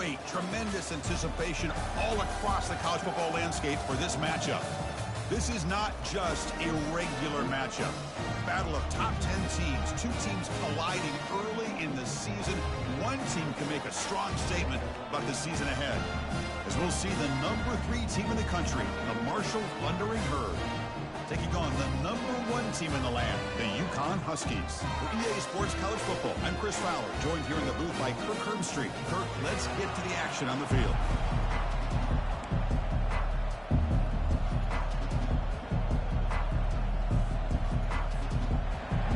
weight, tremendous anticipation all across the college football landscape for this matchup. This is not just a regular matchup. Battle of top 10 teams, two teams colliding early in the season. One team can make a strong statement about the season ahead, as we'll see the number 3 team in the country, the Marshall Thundering Herd, taking on the number 1 team in the land, the Uconn Huskies. For EA Sports College Football, I'm Chris Fowler, joined here in the booth by Kirk Herbstreit. Kirk, let's get to the action on the field.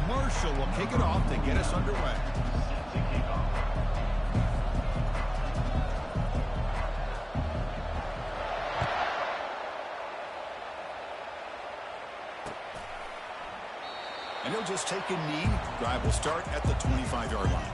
Marshall will kick it off to get us underway. And he'll just take a knee. Drive will start at the 25-yard line.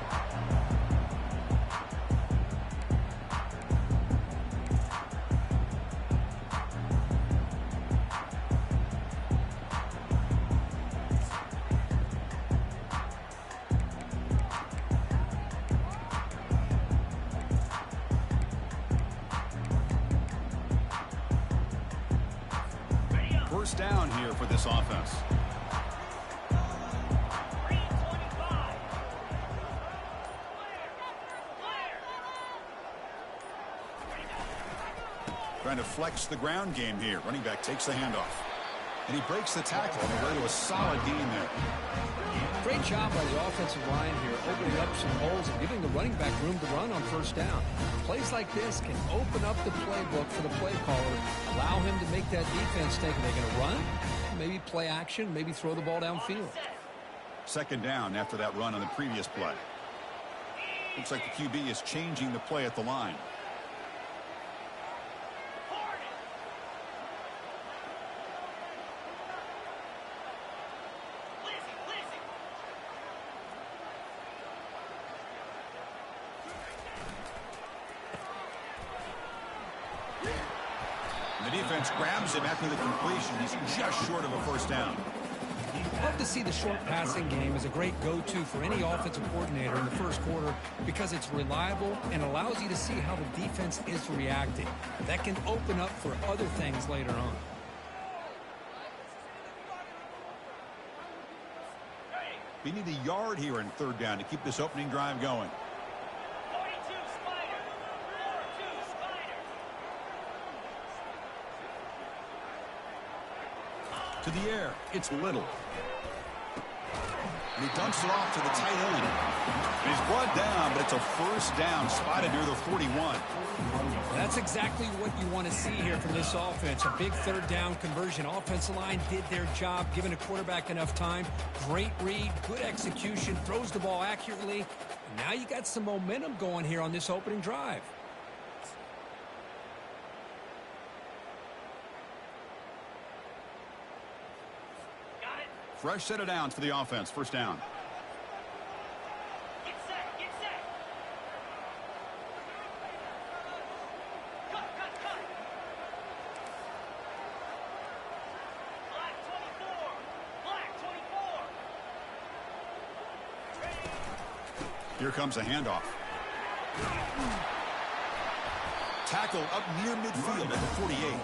First down here for this offense. Trying to flex the ground game here. Running back takes the handoff. And he breaks the tackle on the way to a solid gain there. Great job by the offensive line here, opening up some holes and giving the running back room to run on first down. Plays like this can open up the playbook for the play caller, allow him to make that defense think, are they going to run? Maybe play action, maybe throw the ball downfield. Second down after that run on the previous play. Looks like the QB is changing the play at the line. The defense grabs him after the completion. He's just short of a first down. Love to see the short passing game as a great go-to for any offensive coordinator in the first quarter because it's reliable and allows you to see how the defense is reacting. That can open up for other things later on. We need a yard here in third down to keep this opening drive going. To the air, it's Little. And he dumps it off to the tight end. And he's brought down, but it's a first down, spotted near the 41. That's exactly what you want to see here from this offense. A big third down conversion. Offensive line did their job, giving a quarterback enough time. Great read, good execution, throws the ball accurately. And now you got some momentum going here on this opening drive. Fresh set of downs for the offense. First down. Get set, get set. Cut. Black 24. Here comes a handoff. Tackle up near midfield at the 48.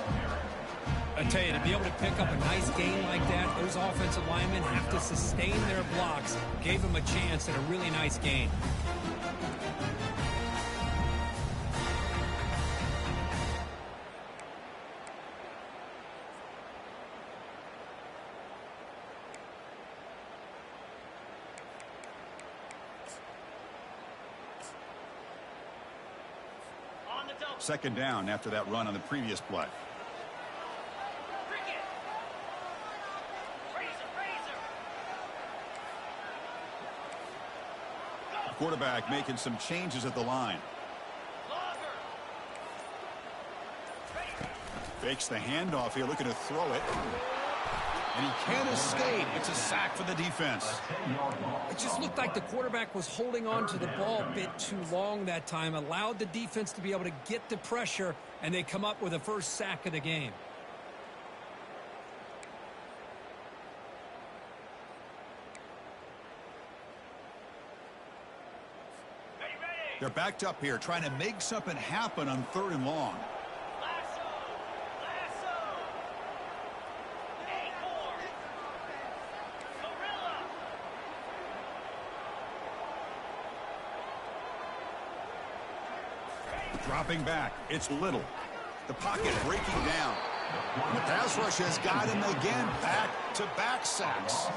I tell you, to be able to pick up a nice gain like that, those offensive linemen have to sustain their blocks. Gave them a chance at a really nice gain. Second down after that run on the previous play. Quarterback making some changes at the line. Fakes the handoff here, looking to throw it. And he can't escape. It's a sack for the defense. It just looked like the quarterback was holding on to the ball a bit too long that time. Allowed the defense to be able to get the pressure, and they come up with the first sack of the game. Ready. They're backed up here, trying to make something happen on 3rd and long. Lasso. Acorn. Gorilla. Dropping back, it's Little. The pocket breaking down. The pass rush has got him again. Back-to-back sacks.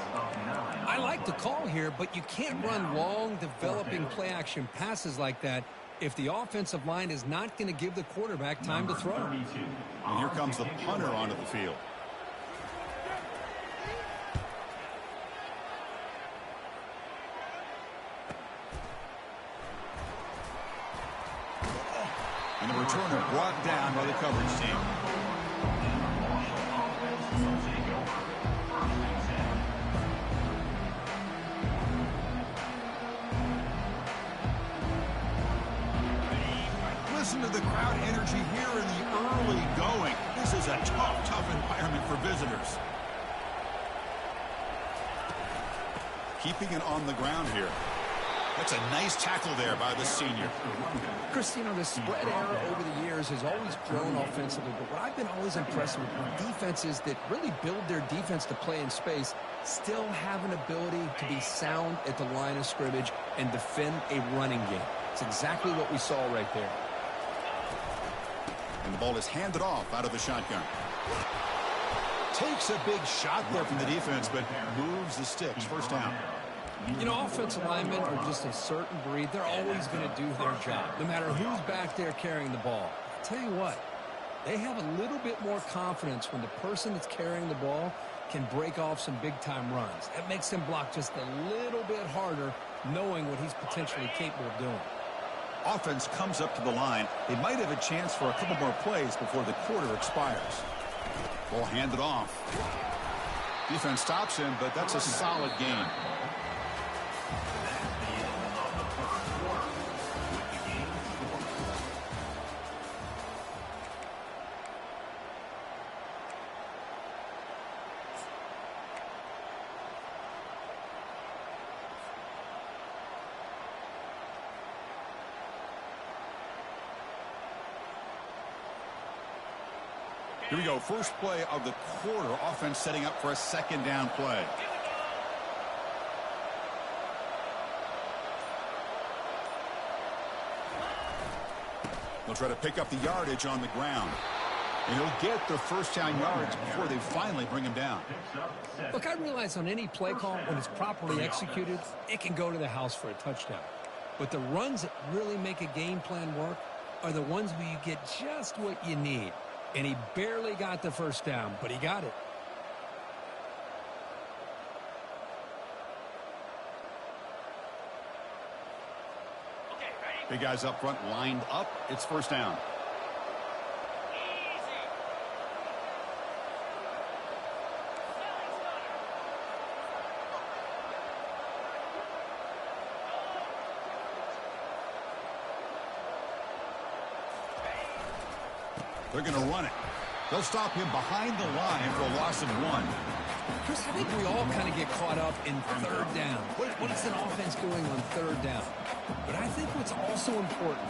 I like the call here, but you can't run long, developing play-action passes like that if the offensive line is not going to give the quarterback time to throw. And here comes the punter onto the field. And the returner brought down by the coverage team. Listen to the crowd energy here in the early going. This is a tough environment for visitors. Keeping it on the ground here. That's a nice tackle there by the senior. Chris, you know, the spread era over the years has always grown offensively, but what I've been always impressed with defenses that really build their defense to play in space still have an ability to be sound at the line of scrimmage and defend a running game. It's exactly what we saw right there. And the ball is handed off out of the shotgun. Takes a big shot there from the defense, but moves the sticks. First down. You know, offensive linemen are just a certain breed. They're always going to do their job, no matter who's back there carrying the ball. I'll tell you what, they have a little bit more confidence when the person that's carrying the ball can break off some big-time runs. That makes them block just a little bit harder, knowing what he's potentially capable of doing. Offense comes up to the line. They might have a chance for a couple more plays before the quarter expires. Ball handed off. Defense stops him, but that's a solid gain. Here we go. First play of the quarter. Offense setting up for a 2nd down play. They'll try to pick up the yardage on the ground. And he'll get the first down yards before they finally bring him down. Look, I realize on any play call, when it's properly executed, it can go to the house for a touchdown. But the runs that really make a game plan work are the ones where you get just what you need. And he barely got the first down, but he got it. Okay, ready? Big guys up front lined up. It's first down. Easy. They're going to run it. They'll stop him behind the line for a loss of 1. Chris, I think we all kind of get caught up in 3rd down. What is an offense doing on 3rd down? But I think what's also important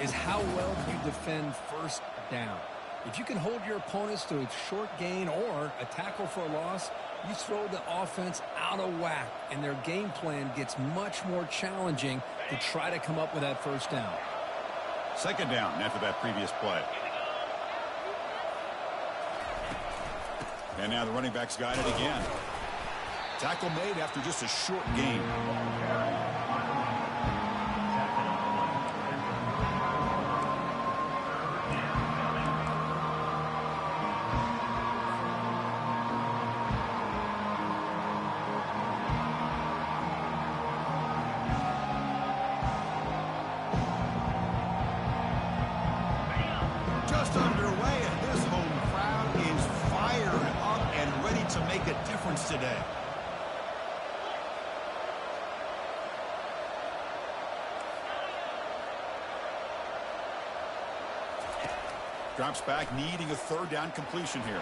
is how well you defend 1st down. If you can hold your opponents to a short gain or a tackle for a loss, you throw the offense out of whack, and their game plan gets much more challenging to try to come up with that 1st down. 2nd down after that previous play. And now the running back's got it again. Tackle made after just a short gain. Just underway, and this home crowd is fired up and ready to make a difference today. Drops back, needing a 3rd down completion here.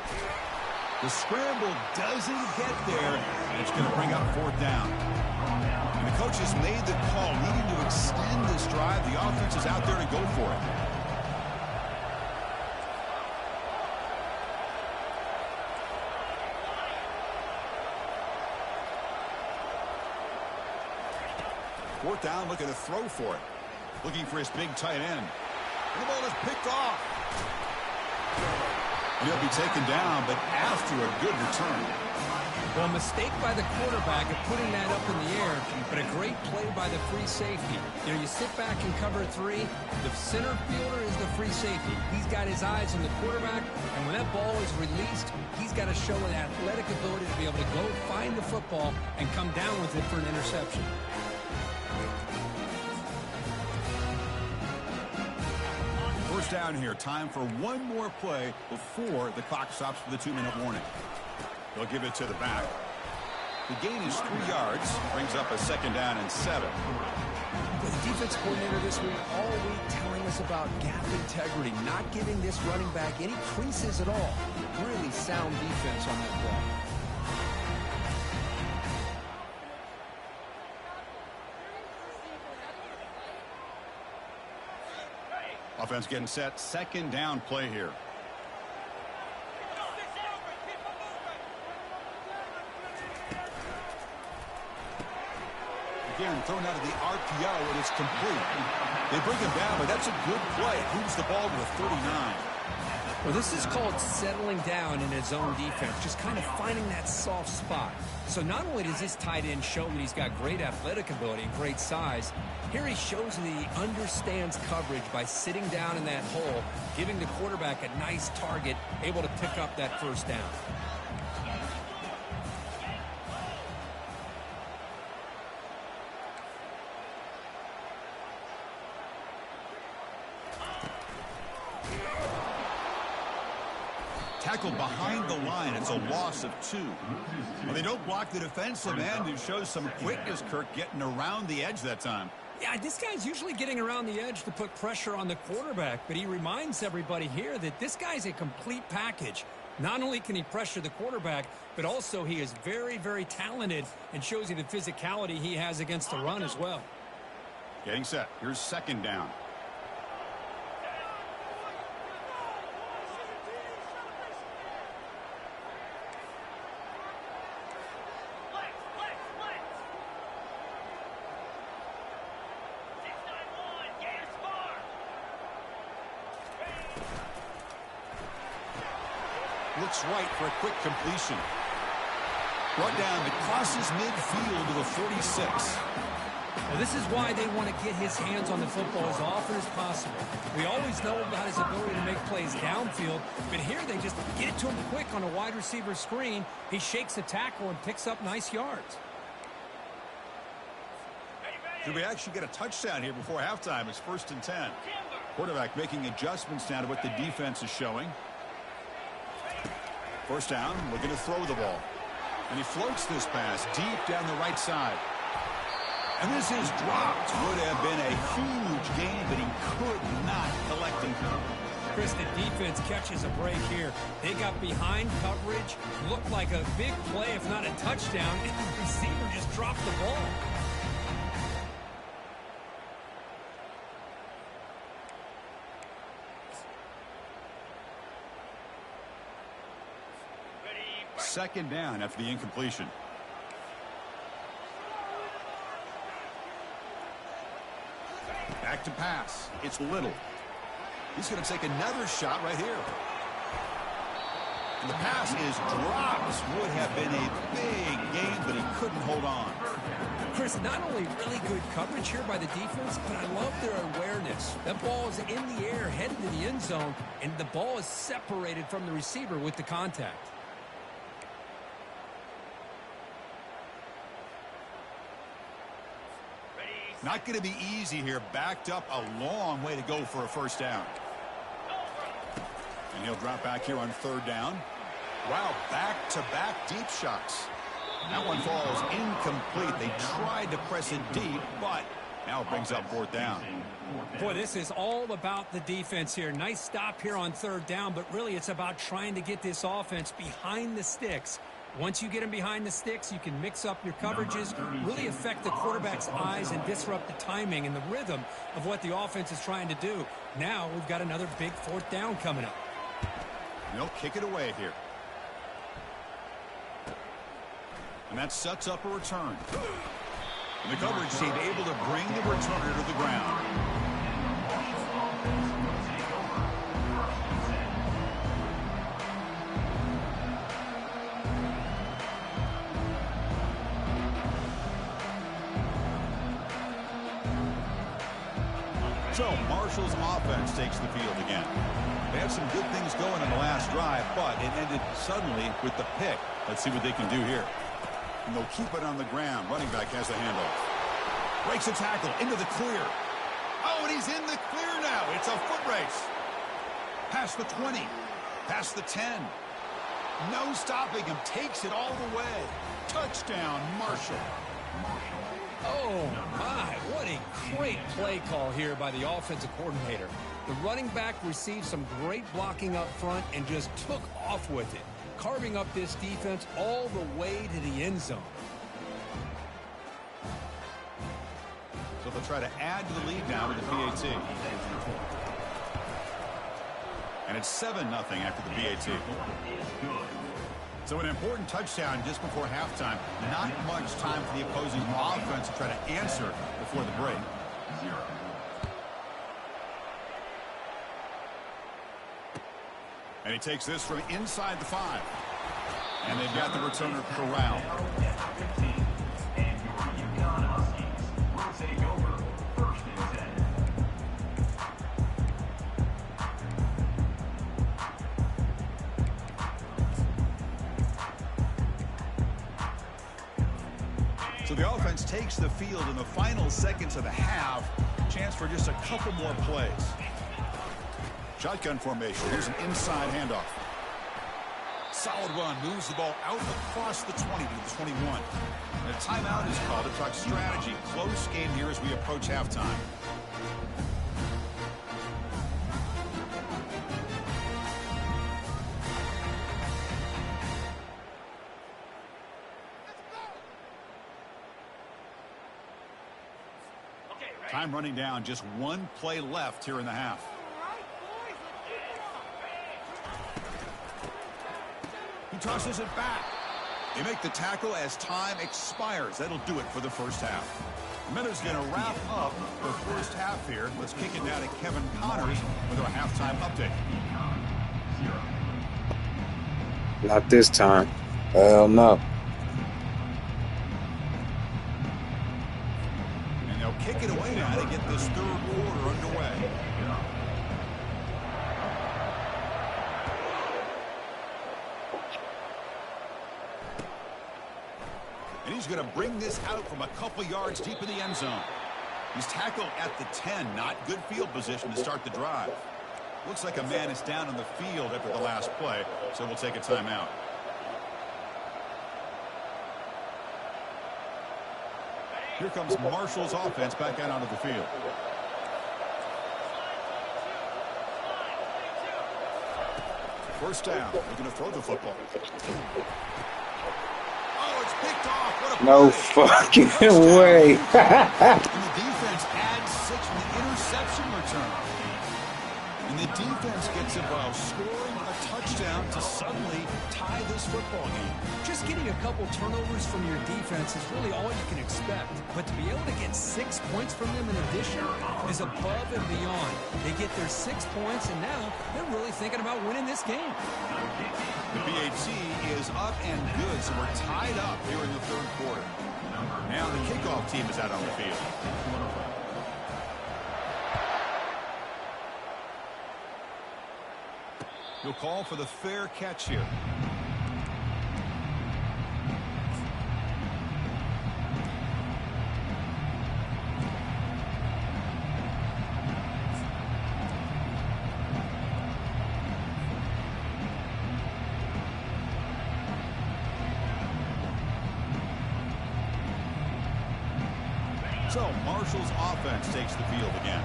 The scramble doesn't get there, and it's going to bring up 4th down. And the coach has made the call, needing to extend this drive. The offense is out there to go for it. Fourth down, looking to throw for it. Looking for his big tight end. And the ball is picked off. And he'll be taken down, but after a good return. Well, a mistake by the quarterback of putting that up in the air, but a great play by the free safety. You know, you sit back and cover three. The center fielder is the free safety. He's got his eyes on the quarterback, and when that ball is released, he's got to show an athletic ability to be able to go find the football and come down with it for an interception. First down here. Time for one more play before the clock stops for the 2-minute warning. They'll give it to the back. The gain is 3 yards. Brings up a second down and 7. The defense coordinator this week all week telling us about gap integrity, not giving this running back any creases at all. Really sound defense on that play. Offense getting set. Second down play here. Again, thrown out of the RPO, and it's complete. They bring him down, but that's a good play. Moves the ball to the 39. Well, this is called settling down in his own defense, just kind of finding that soft spot. So not only does this tight end show that he's got great athletic ability and great size, here he shows that he understands coverage by sitting down in that hole, giving the quarterback a nice target, able to pick up that first down. Tackled behind the line. It's a loss of 2. Well, they don't block the defensive end, who shows some quickness, Kirk, getting around the edge that time. Yeah, this guy's usually getting around the edge to put pressure on the quarterback, but he reminds everybody here that this guy's a complete package. Not only can he pressure the quarterback, but also he is very, very talented and shows you the physicality he has against the run as well. Getting set. Here's second down. Looks right for a quick completion. Brought down, but crosses midfield to the 46. Well, this is why they want to get his hands on the football as often as possible. We always know about his ability to make plays downfield, but here they just get it to him quick on a wide receiver screen. He shakes a tackle and picks up nice yards. Did we actually get a touchdown here before halftime? It's 1st and 10. Quarterback making adjustments now to what the defense is showing. First down, looking to throw the ball. And he floats this pass deep down the right side. And this is dropped. Would have been a huge gain, but he could not collect him. Chris, the defense catches a break here. They got behind coverage, looked like a big play, if not a touchdown, and the receiver just dropped the ball. Second down after the incompletion. Back to pass. It's Little. He's going to take another shot right here. And the pass is dropped. Would have been a big gain, but he couldn't hold on. Chris, not only really good coverage here by the defense, but I love their awareness. That ball is in the air, headed to the end zone, and the ball is separated from the receiver with the contact. Not going to be easy here. Backed up a long way to go for a first down. And he'll drop back here on third down. Wow, back-to-back deep shots. That one falls incomplete. They tried to press it deep, but now it brings up fourth down. Boy, this is all about the defense here. Nice stop here on third down, but really it's about trying to get this offense behind the sticks. Once you get him behind the sticks, you can mix up your coverages, really affect the quarterback's eyes and disrupt the timing and the rhythm of what the offense is trying to do. Now we've got another big 4th down coming up. They'll kick it away here. And that sets up a return. And the coverage team able to bring the returner to the ground. So Marshall's offense takes the field again. They had some good things going in the last drive, but it ended suddenly with the pick. Let's see what they can do here. And they'll keep it on the ground. Running back has the handoff. Breaks a tackle into the clear. Oh, and he's in the clear now. It's a foot race. Past the 20. Past the 10. No stopping him. Takes it all the way. Touchdown, Marshall. Oh, my. What a great play call here by the offensive coordinator. The running back received some great blocking up front and just took off with it, carving up this defense all the way to the end zone. So they'll try to add to the lead now with the PAT. And it's 7-0 after the PAT. So an important touchdown just before halftime. Not much time for the opposing offense to try to answer before the break. And he takes this from inside the 5. And they've got the returner corralled. And your Uconn Huskies will take over 1st and 10. So the offense takes the field in the final seconds of the half. Chance for just a couple more plays. Shotgun formation. Here's an inside handoff. Solid run. Moves the ball out across the 20 to the 21. And a timeout is called to talk strategy. Close game here as we approach halftime. Time running down. Just one play left here in the half. He tosses it back. They make the tackle as time expires. That'll do it for the first half. Minutes going to wrap up the first half here. Let's kick it now to Kevin Connors with our halftime update. Not this time. Hell no. And they'll kick it away now to get this 3rd quarter underway. And he's going to bring this out from a couple yards deep in the end zone. He's tackled at the 10. Not good field position to start the drive. Looks like a man is down on the field after the last play, so we'll take a timeout. Here comes Marshall's offense back out onto the field. First down. They're going to throw the football. Oh, it's picked off. What a No play. fucking way. And the defense adds 6 with the interception return. And the defense gets involved, scoring a touchdown to suddenly tie this football game. Just getting a couple turnovers from your defense is really all you can expect. But to be able to get 6 points from them in addition is above and beyond. They get their 6 points, and now they're really thinking about winning this game. The PAT is up and good, so we're tied up here in the 3rd quarter. Now the kickoff team is out on the field. He'll call for the fair catch here. So Marshall's offense takes the field again.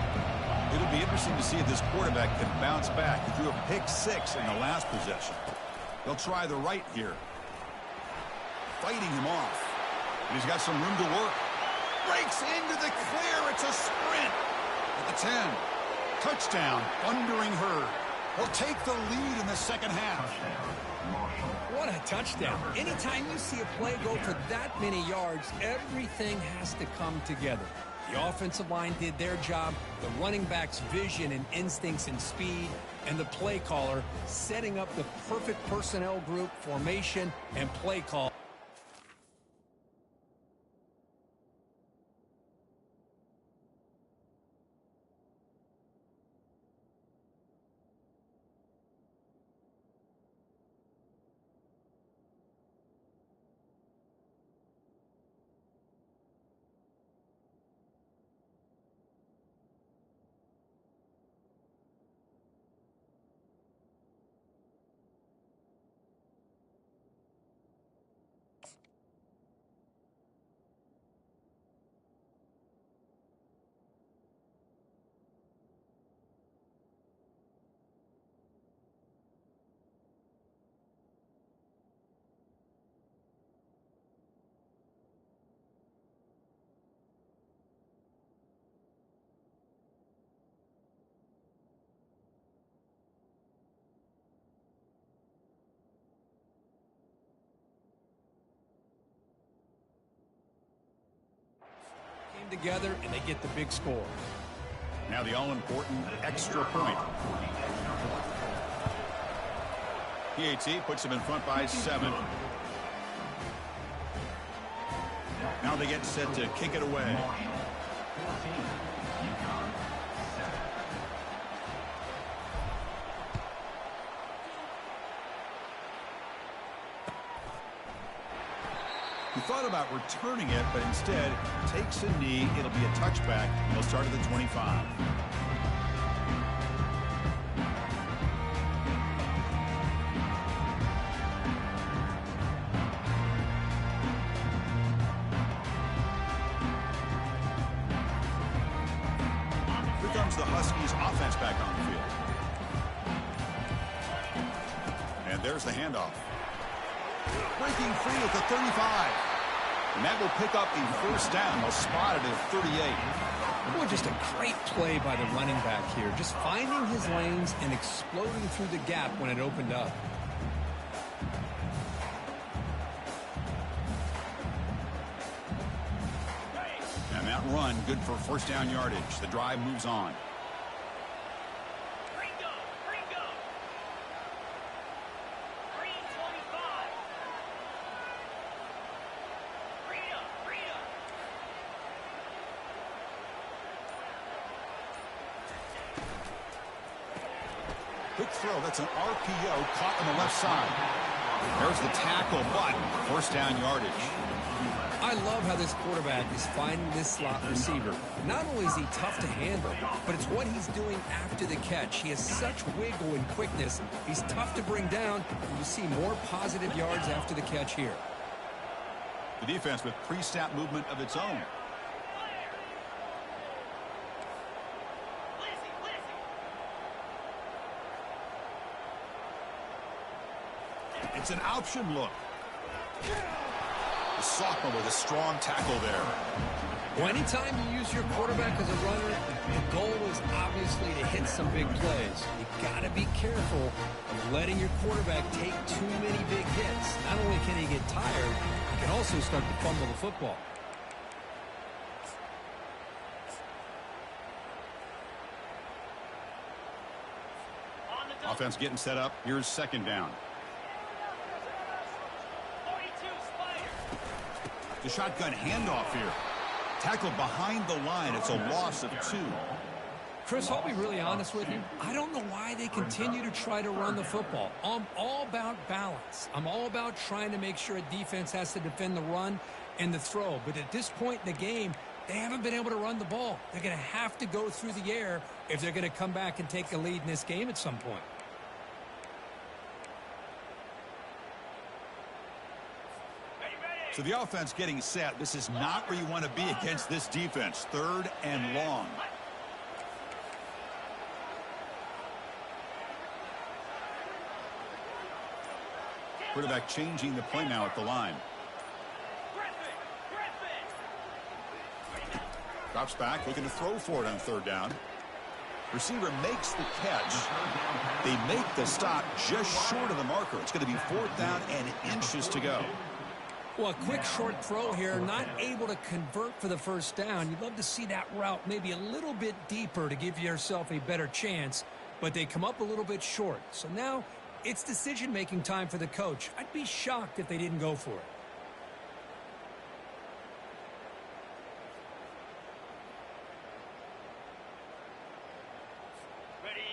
It'll be interesting to see if this quarterback can bounce back. He threw a pick 6 in the last possession. They'll try the right here. fighting him off. And he's got some room to work. Breaks into the clear. It's a sprint at the 10. Touchdown, thundering herd. Will take the lead in the second half. What a touchdown. Anytime you see a play go for that many yards, everything has to come together. The offensive line did their job, the running back's vision and instincts and speed, and the play caller setting up the perfect personnel group, formation, and play call. Together and they get the big score. Now the all-important extra point. PAT puts them in front by 7. Now they get set to kick it away. He thought about returning it, but instead takes a knee. It'll be a touchback. He'll start at the 25. Here comes the Huskies offense back on the field. And there's the handoff. Breaking free at the 35. And that will pick up the first down. They'll spot it at 38. Boy, just a great play by the running back here. Just finding his lanes and exploding through the gap when it opened up. And that run, good for first down yardage. The drive moves on. Quick throw. That's an RPO caught on the left side. There's the tackle, but first down yardage. I love how this quarterback is finding this slot receiver. Not only is he tough to handle, but it's what he's doing after the catch. He has such wiggle and quickness. He's tough to bring down, and you see more positive yards after the catch here. The defense with pre-snap movement of its own. It's an option look. The sophomore with a strong tackle there. Well, anytime you use your quarterback as a runner, the goal is obviously to hit some big plays. You got to be careful of letting your quarterback take too many big hits. Not only can he get tired, he can also start to fumble the football. Offense getting set up. Here's second down. The shotgun handoff here. Tackled behind the line. It's a loss of 2. Chris, I'll be really honest with you. I don't know why they continue to try to run the football. I'm all about balance. I'm all about trying to make sure a defense has to defend the run and the throw. But at this point in the game, they haven't been able to run the ball. They're going to have to go through the air if they're going to come back and take a lead in this game at some point. So the offense getting set. This is not where you want to be against this defense. 3rd and long. Quarterback changing the play now at the line. Drops back, looking to throw for it on third down. Receiver makes the catch. They make the stop just short of the marker. It's going to be fourth down and inches to go. Well, a quick short throw here, not able to convert for the first down. You'd love to see that route maybe a little bit deeper to give yourself a better chance, but they come up a little bit short. So now it's decision-making time for the coach. I'd be shocked if they didn't go for it.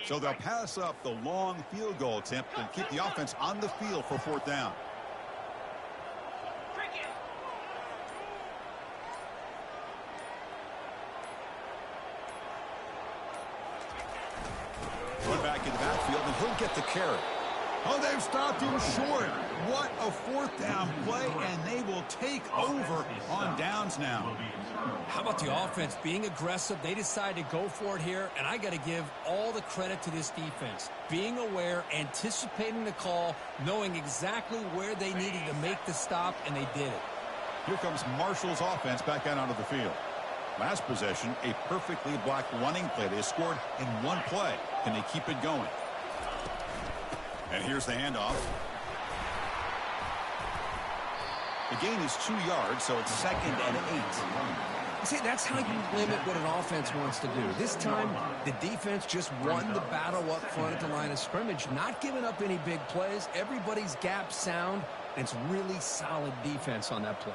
So they'll pass up the long field goal attempt and keep the offense on the field for fourth down. Run back in the backfield, and he'll get the carry. Oh, they've stopped him short. What a fourth down play, and they will take over on downs now. How about the offense being aggressive? They decide to go for it here, and I got to give all the credit to this defense. Being aware, anticipating the call, knowing exactly where they needed to make the stop, and they did it. Here comes Marshall's offense back out onto the field. Last possession, a perfectly blocked running play. They scored in one play. Can they keep it going? And here's the handoff. The gain is 2 yards, so it's 2nd and 8. See, that's how you limit what an offense wants to do. This time, the defense just won the battle up front at the line of scrimmage, not giving up any big plays. Everybody's gap sound, and it's really solid defense on that play.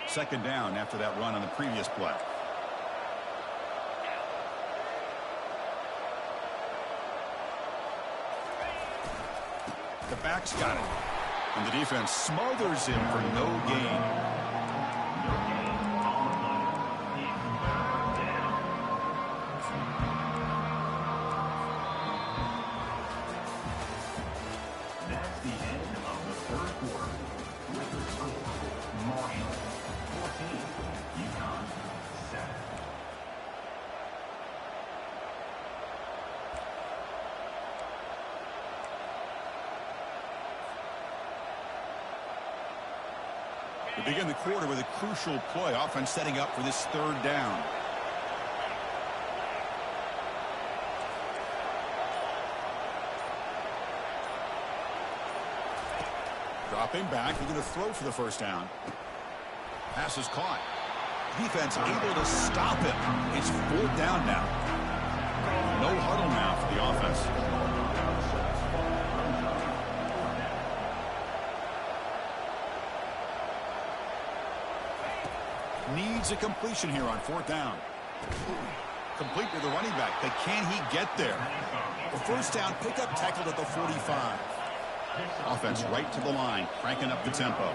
Second down after that run on the previous play. The back's got it. And the defense smothers him for no gain. That's the end of the third quarter. With the score, Marshall 14, Uconn 7. We begin the quarter with a crucial play. Offense setting up for this third down. Dropping back, they're going to throw for the first down. Pass is caught. Defense able to stop him. It's fourth down now. No huddle now for the offense. Needs a completion here on fourth down. Complete to the running back, but can he get there? The first down pickup tackled at the 45. Offense right to the line, cranking up the tempo.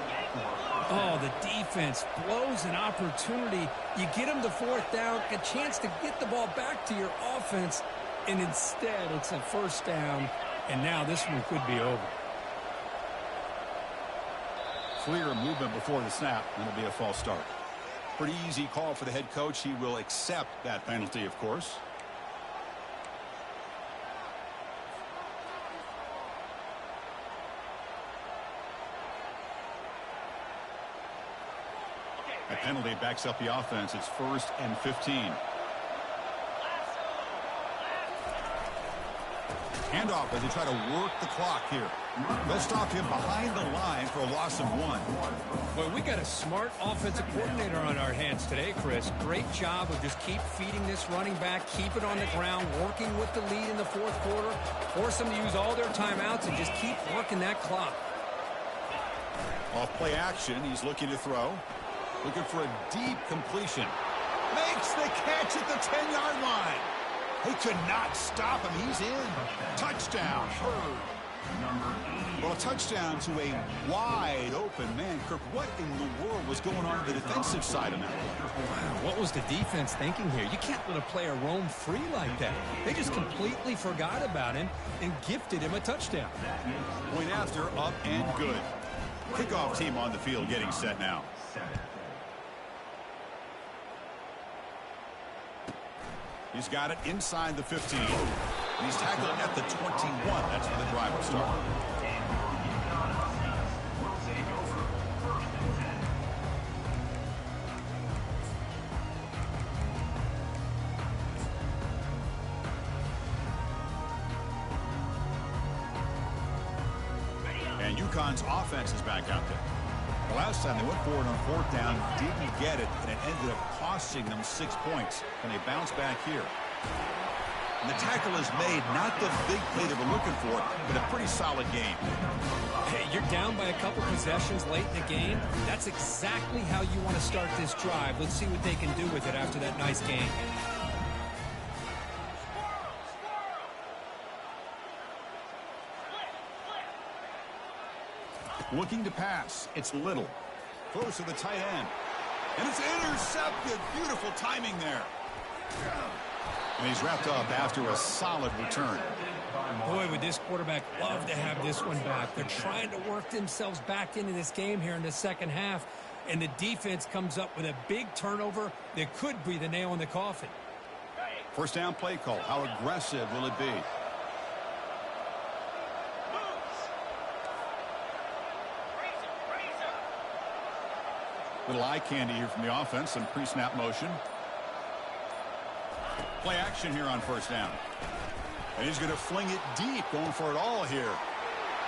Oh, the defense blows an opportunity. You get them to fourth down, a chance to get the ball back to your offense, and instead it's a first down, and now this one could be over. Clear movement before the snap, and it'll be a false start. Pretty easy call for the head coach. He will accept that penalty, of course. A penalty backs up the offense. It's 1st and 15. Handoff as they try to work the clock here. They'll stop him behind the line for a loss of 1. Boy, we got a smart offensive coordinator on our hands today, Chris. Great job of just keep feeding this running back, keep it on the ground, working with the lead in the fourth quarter, force them to use all their timeouts and just keep working that clock. Off play action, he's looking to throw. Looking for a deep completion. Makes the catch at the 10-yard line. They could not stop him. He's in. Touchdown. Well, a touchdown to a wide open man. Kirk, what in the world was going on the defensive side of that? Wow, what was the defense thinking here? You can't let a player roam free like that. They just completely forgot about him and gifted him a touchdown. Point after, up and good. Kickoff team on the field getting set now. He's got it inside the 15. And he's tackled at the 21. That's where the drive will start. Uconn's offense is back out there. The last time they went for it on fourth down, didn't get it, and it ended up costing them 6 points. And they bounce back here. And the tackle is made, not the big play they were looking for, but a pretty solid game. Hey, you're down by a couple possessions late in the game. That's exactly how you want to start this drive. Let's see what they can do with it after that nice game. Looking to pass. It's Little. Close to the tight end. And it's intercepted. Beautiful timing there. And he's wrapped up after a solid return. Boy, would this quarterback love to have this one back. They're trying to work themselves back into this game here in the second half. And the defense comes up with a big turnover that could be the nail in the coffin. First down play call. How aggressive will it be? Little eye candy here from the offense. Some pre-snap motion. Play action here on first down. And he's going to fling it deep, going for it all here.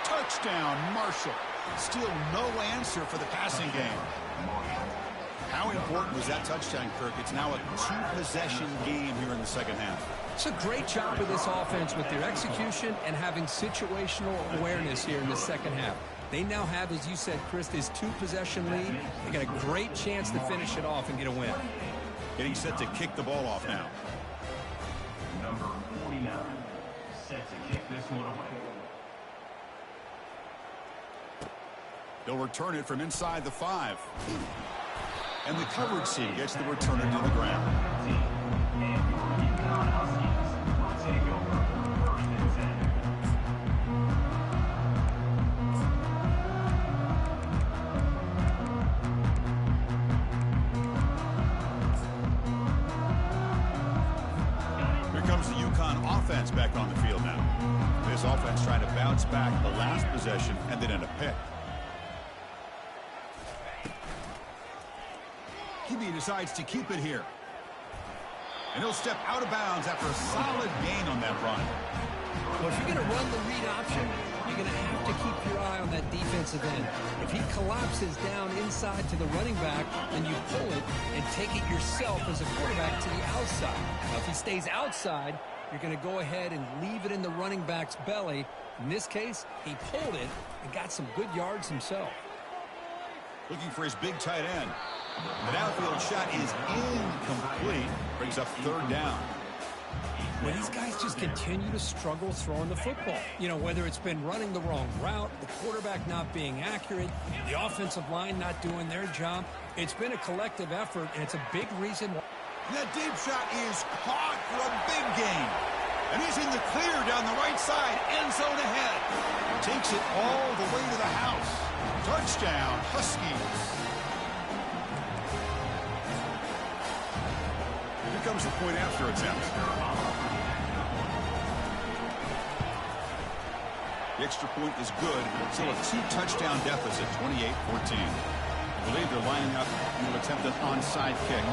Touchdown, Marshall. Still no answer for the passing game. How important was that touchdown, Kirk? It's now a two-possession game here in the second half. It's a great job of this offense with their execution and having situational awareness here in the second half. They now have, as you said, Chris, this two-possession lead. They got a great chance to finish it off and get a win. Getting set to kick the ball off now. Number 49, set to kick this one away. They'll return it from inside the 5. And the coverage team gets the returner to the ground. And your Uconn Huskies will take over first and 10. Here comes the Uconn offense back on the field now. This offense trying to bounce back the last possession and then in a pick. QB decides to keep it here. And he'll step out of bounds after a solid gain on that run. Well, if you're going to run the read option, you're going to have to keep your eye on that defensive end. If he collapses down inside to the running back, then you pull it and take it yourself as a quarterback to the outside. Now, if he stays outside, you're going to go ahead and leave it in the running back's belly. In this case, he pulled it and got some good yards himself. Looking for his big tight end. The downfield shot is incomplete. Brings up third down. Well, these guys just continue to struggle throwing the football. You know, whether it's been running the wrong route, the quarterback not being accurate, the offensive line not doing their job. It's been a collective effort, and it's a big reason why. That deep shot is caught for a big gain. And he's in the clear down the right side. End zone ahead. Takes it all the way to the house. Touchdown, Huskies. Here comes the point after attempt. The extra point is good. Still a 2-touchdown deficit, 28-14. I believe they're lining up to attempt an onside kick.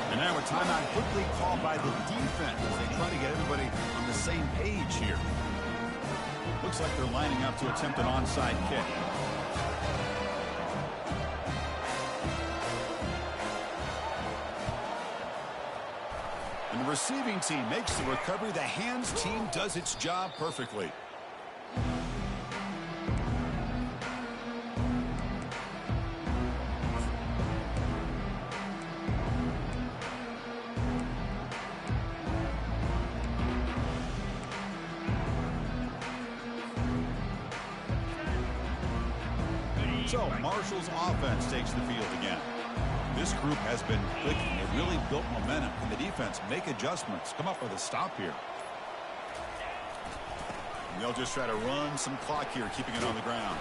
And now a timeout quickly called by the defense as they try to get everybody on the same page here. Looks like they're lining up to attempt an onside kick. And the receiving team makes the recovery. The hands team does its job perfectly. So Marshall's offense takes the field again. This group has been clicking. They really built momentum. And the defense make adjustments. Come up with a stop here. And they'll just try to run some clock here, keeping it on the ground.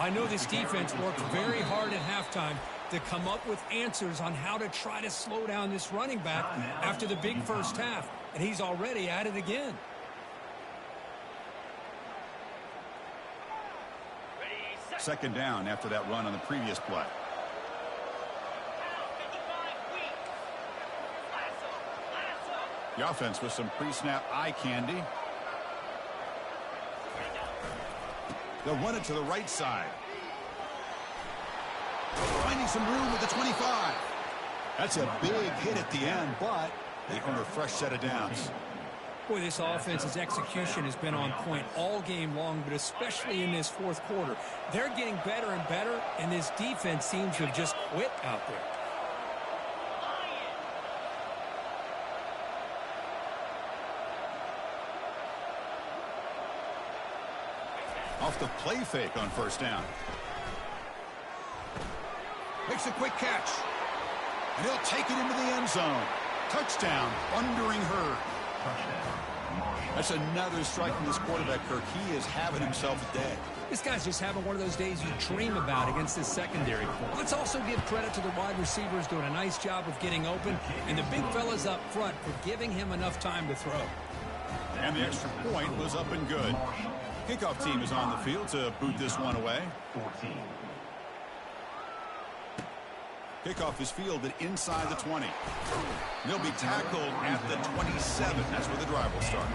I know this defense worked very hard at halftime to come up with answers on how to try to slow down this running back after the big first half. And he's already at it again. Second down after that run on the previous play. The offense with some pre-snap eye candy. They'll run it to the right side. Finding some room with the 25. That's a big hit at the end, but they earn a fresh set of downs. Boy, this offense's execution has been on point all game long, but especially in this fourth quarter. They're getting better and better, and this defense seems to have just quit out there. Off the play fake on first down. Makes a quick catch. And he'll take it into the end zone. Touchdown, Thundering Herd. That's another strike from this quarterback, Kirk. He is having himself a day. This guy's just having one of those days you dream about against this secondary. Let's also give credit to the wide receivers doing a nice job of getting open, and the big fellas up front for giving him enough time to throw. And the extra point was up and good. Kickoff team is on the field to boot this one away. Kickoff is fielded inside the 20. They'll be tackled at the 27. That's where the drive will start.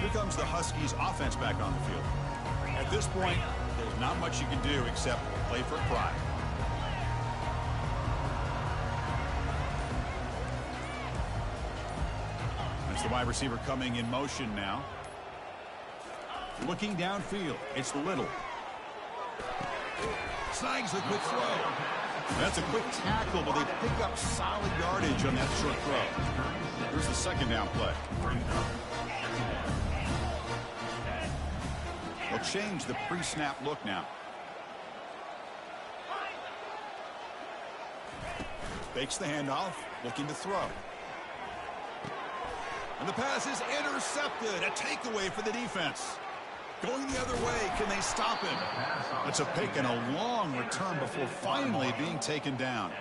Here comes the Huskies offense back on the field. At this point, there's not much you can do except play for pride. That's the wide receiver coming in motion now. Looking downfield, it's Little. Snags the quick throw. That's a quick tackle, but they pick up solid yardage on that short throw. Here's the second down play. They'll change the pre-snap look now. Fakes the handoff, looking to throw. And the pass is intercepted. A takeaway for the defense. Going the other way, can they stop him? That's a pick and a long return before finally being taken down.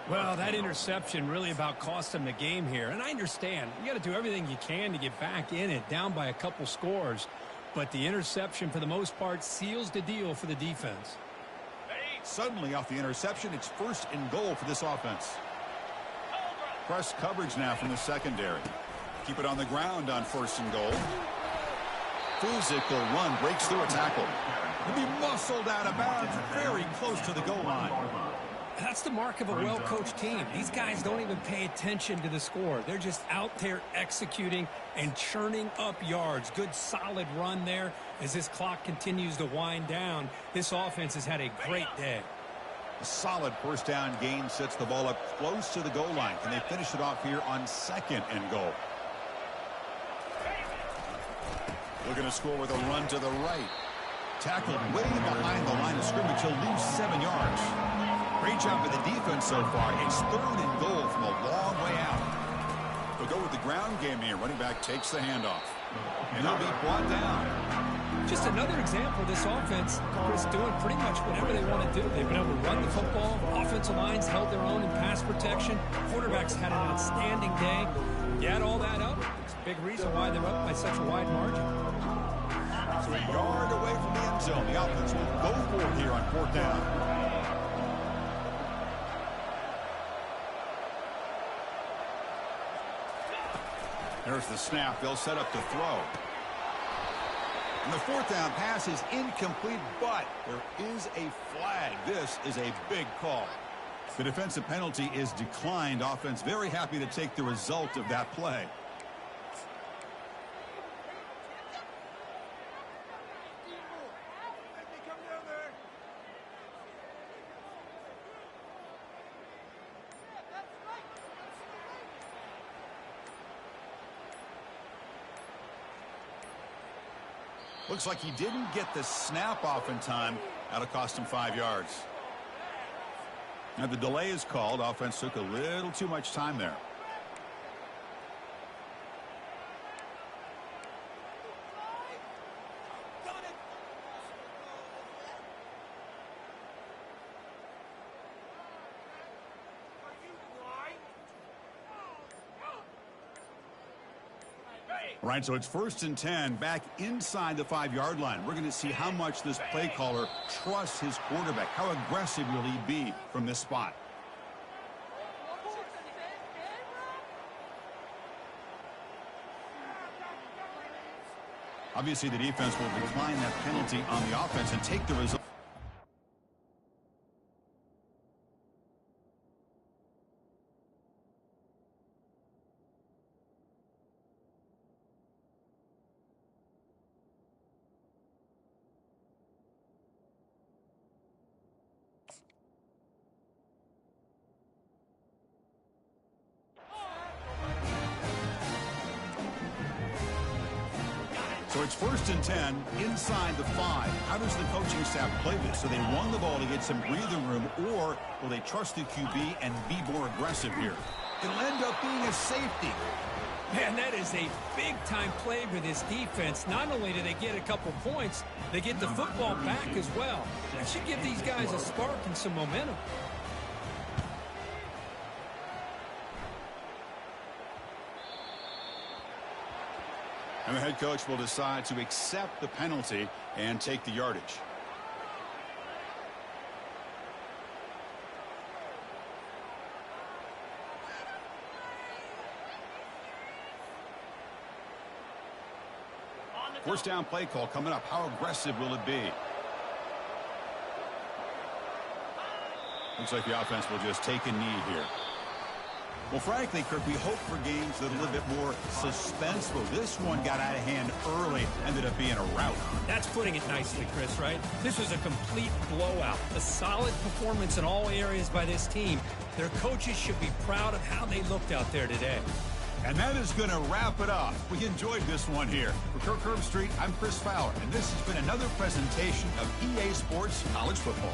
Well, that interception really about cost him the game here. And I understand, you got to do everything you can to get back in it, down by a couple scores. But the interception, for the most part, seals the deal for the defense. Suddenly, off the interception, it's first and goal for this offense. Press coverage now from the secondary. Keep it on the ground on first and goal. Physical run breaks through a tackle. He'll be muscled out of bounds very close to the goal line. That's the mark of a well-coached team. These guys don't even pay attention to the score. They're just out there executing and churning up yards. Good solid run there. As this clock continues to wind down, this offense has had a great day. A solid first down gain sets the ball up close to the goal line. Can they finish it off here on second and goal? Looking to score with a run to the right. Tackled way behind the line of scrimmage. He'll lose 7 yards. Great job by the defense so far. It's third and goal from a long way out. They'll go with the ground game here. Running back takes the handoff. And he'll be brought down. Just another example of this offense, Chris, doing pretty much whatever they want to do. They've been able to run the football. Offensive lines held their own in pass protection. Quarterbacks had an outstanding day. You add all that up, it's a big reason why they're up by such a wide margin. So a yard away from the end zone. The offense will go for it here on fourth down. There's the snap. They'll set up to throw. And the fourth down pass is incomplete, but there is a flag. This is a big call. The defensive penalty is declined. Offense very happy to take the result of that play. Looks like he didn't get the snap off in time. That'll cost him 5 yards. Now the delay is called. Offense took a little too much time there. All right, so it's 1st and 10 back inside the 5-yard line. We're going to see how much this play caller trusts his quarterback. How aggressive will he be from this spot? Obviously, the defense will decline that penalty on the offense and take the result. So it's 1st and 10 inside the 5. How does the coaching staff play this? So they run the ball to get some breathing room, or will they trust the QB and be more aggressive here? It'll end up being a safety. Man, that is a big-time play with this defense. Not only do they get a couple points, they get the football back as well. That should give these guys a spark and some momentum. And the head coach will decide to accept the penalty and take the yardage. First down play call coming up. How aggressive will it be? Looks like the offense will just take a knee here. Well, frankly, Kirk, we hope for games that are a little bit more suspenseful. This one got out of hand early, ended up being a rout. That's putting it nicely, Chris, right? This was a complete blowout. A solid performance in all areas by this team. Their coaches should be proud of how they looked out there today. And that is going to wrap it up. We enjoyed this one here. For Kirk Herbstreit, I'm Chris Fowler, and this has been another presentation of EA Sports College Football.